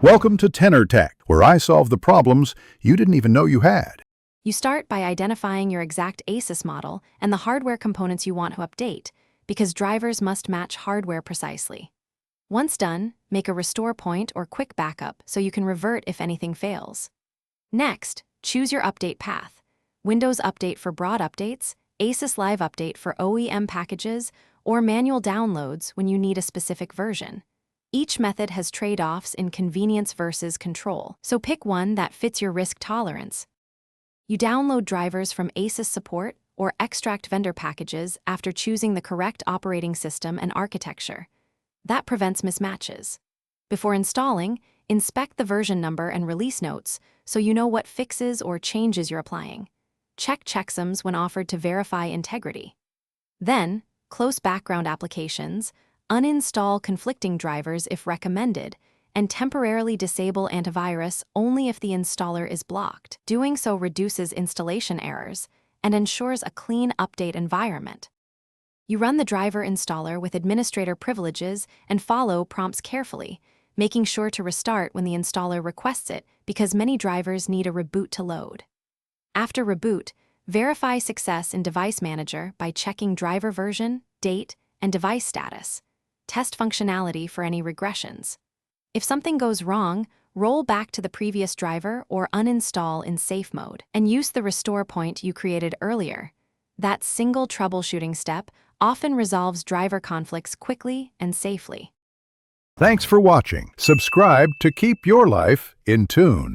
Welcome to Tenor Tech, where I solve the problems you didn't even know you had. You start by identifying your exact Asus model and the hardware components you want to update, because drivers must match hardware precisely. Once done, make a restore point or quick backup so you can revert if anything fails. Next, choose your update path: Windows Update for broad updates, Asus Live Update for OEM packages, or manual downloads when you need a specific version. Each method has trade-offs in convenience versus control, so pick one that fits your risk tolerance. You download drivers from Asus support or extract vendor packages after choosing the correct operating system and architecture. That prevents mismatches. Before installing, inspect the version number and release notes so you know what fixes or changes you're applying. Check checksums when offered to verify integrity. Then, close background applications, uninstall conflicting drivers if recommended, and temporarily disable antivirus only if the installer is blocked. Doing so reduces installation errors and ensures a clean update environment. You run the driver installer with administrator privileges and follow prompts carefully, making sure to restart when the installer requests it because many drivers need a reboot to load. After reboot, verify success in Device Manager by checking driver version, date, and device status. Test functionality for any regressions. If something goes wrong, roll back to the previous driver or uninstall in safe mode and use the restore point you created earlier. That single troubleshooting step often resolves driver conflicts quickly and safely. Thanks for watching. Subscribe to keep your life in tune.